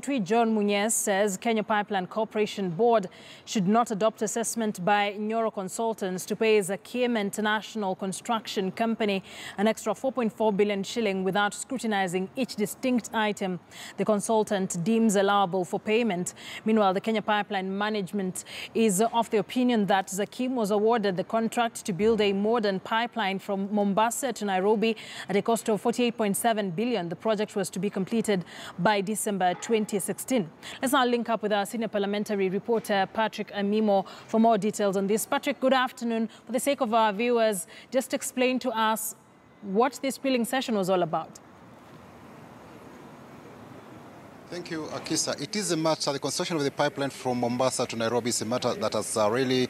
John Munyes says Kenya Pipeline Corporation Board should not adopt assessment by Nyoro Consultants to pay Zakim International Construction Company an extra 4.4 billion shilling without scrutinizing each distinct item the consultant deems allowable for payment. Meanwhile, the Kenya Pipeline management is of the opinion that Zakim was awarded the contract to build a modern pipeline from Mombasa to Nairobi at a cost of 48.7 billion. The project was to be completed by December 2016. Let's now link up with our senior parliamentary reporter, Patrick Amimo, for more details on this. Patrick, good afternoon. For the sake of our viewers, just explain to us what this grilling session was all about. Thank you, Akisa. It is a matter, the construction of the pipeline from Mombasa to Nairobi is a matter that has really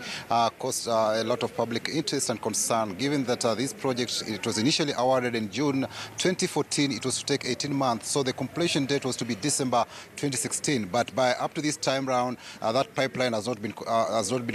caused a lot of public interest and concern, given that this project, it was initially awarded in June 2014. It was to take 18 months. So the completion date was to be December 2016. But by up to this time round, that pipeline has not been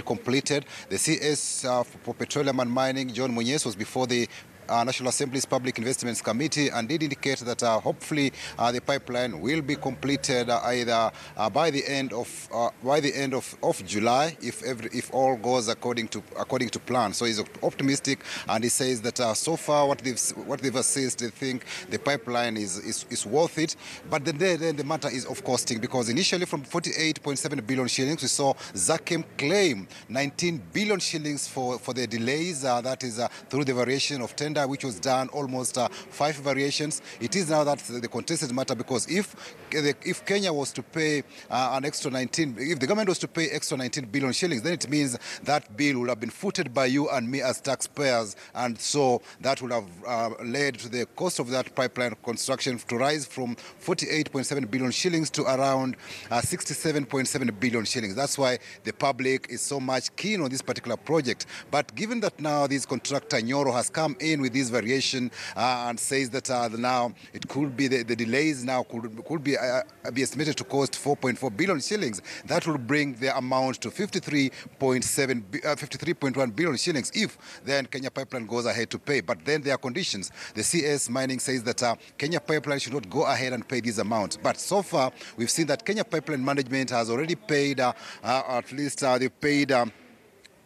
completed. The CS for Petroleum and Mining, John Munyes, was before the National Assembly's Public Investments Committee and did indicate that hopefully the pipeline will be completed either by the end of July if all goes according to plan. So he's optimistic, and he says that so far what they've assessed, they think the pipeline is worth it. But then the matter is of costing, because initially from 48.7 billion shillings we saw Zakim claim 19 billion shillings for the delays. That is through the variation of tender, which was done almost 5 variations. It is now that the contested matter, because if Kenya was to pay an extra 19, if the government was to pay extra 19 billion shillings, then it means that bill would have been footed by you and me as taxpayers, and so that would have led to the cost of that pipeline construction to rise from 48.7 billion shillings to around 67.7 billion shillings. That's why the public is so much keen on this particular project. But given that now this contractor Nyoro has come in with this variation and says that now it could be the delays now could be estimated to cost 4.4 billion shillings. That will bring the amount to 53.1 billion shillings if then Kenya Pipeline goes ahead to pay. But then there are conditions. The CS Mining says that Kenya Pipeline should not go ahead and pay this amount. But so far we've seen that Kenya Pipeline management has already paid at least they paid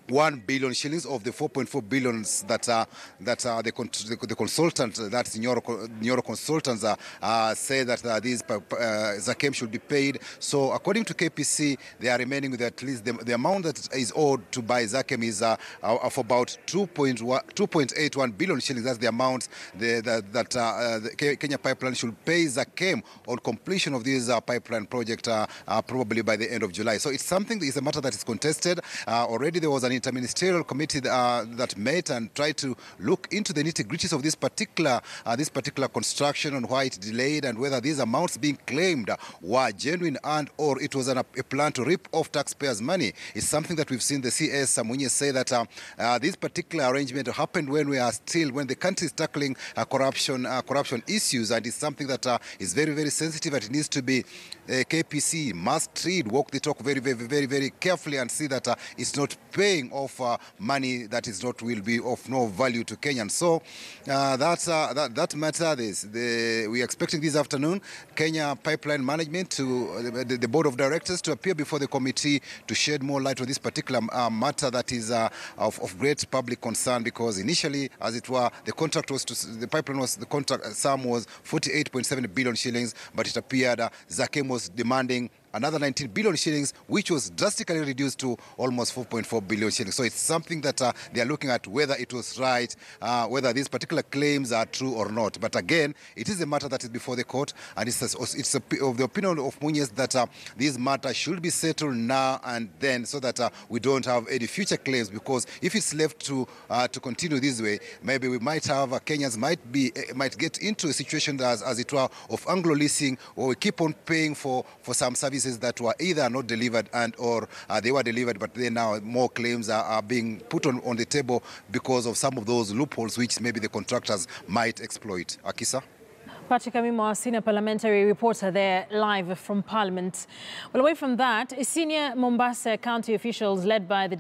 1 billion shillings of the 4.4 billions that the consultant, that's Nyoro Consultants, say that these Zakim should be paid. So according to KPC, they are remaining with at least the amount that is owed to buy Zakim is of about 2.81 billion shillings. That's the amount that Kenya Pipeline should pay Zakim on completion of this pipeline project, probably by the end of July. So it's a matter that is contested. Already there was an interministerial committee that met and tried to look into the nitty-gritties of this particular construction, on why it delayed and whether these amounts being claimed were genuine and or it was a plan to rip off taxpayers' money. It's something that we've seen the CS Munyes say that this particular arrangement happened when the country is tackling corruption issues, and it's something that is very, very sensitive, and it needs to be KPC must walk the talk very, very, very, very carefully and see that it's not paying off money that will be of no value to Kenyans. So that matter we are expecting this afternoon Kenya Pipeline Management the board of directors to appear before the committee to shed more light on this particular matter that is of great public concern, because initially, as it were, the contract sum was 48.7 billion shillings, but it appeared Zakim was demanding another 19 billion shillings, which was drastically reduced to almost 4.4 billion shillings. So it's something that they are looking at whether it was right, whether these particular claims are true or not. But again, it is a matter that is before the court, and it's of the opinion of Munyes that this matter should be settled now and then, so that we don't have any future claims. Because if it's left to continue this way, maybe we might have Kenyans might get into a situation that, as it were, of Anglo leasing, or we keep on paying for some services that were either not delivered and or they were delivered, but then now more claims are being put on the table because of some of those loopholes which maybe the contractors might exploit. Akisa? Patrick Amimo, our senior parliamentary reporter there live from Parliament. Well, away from that, senior Mombasa county officials led by the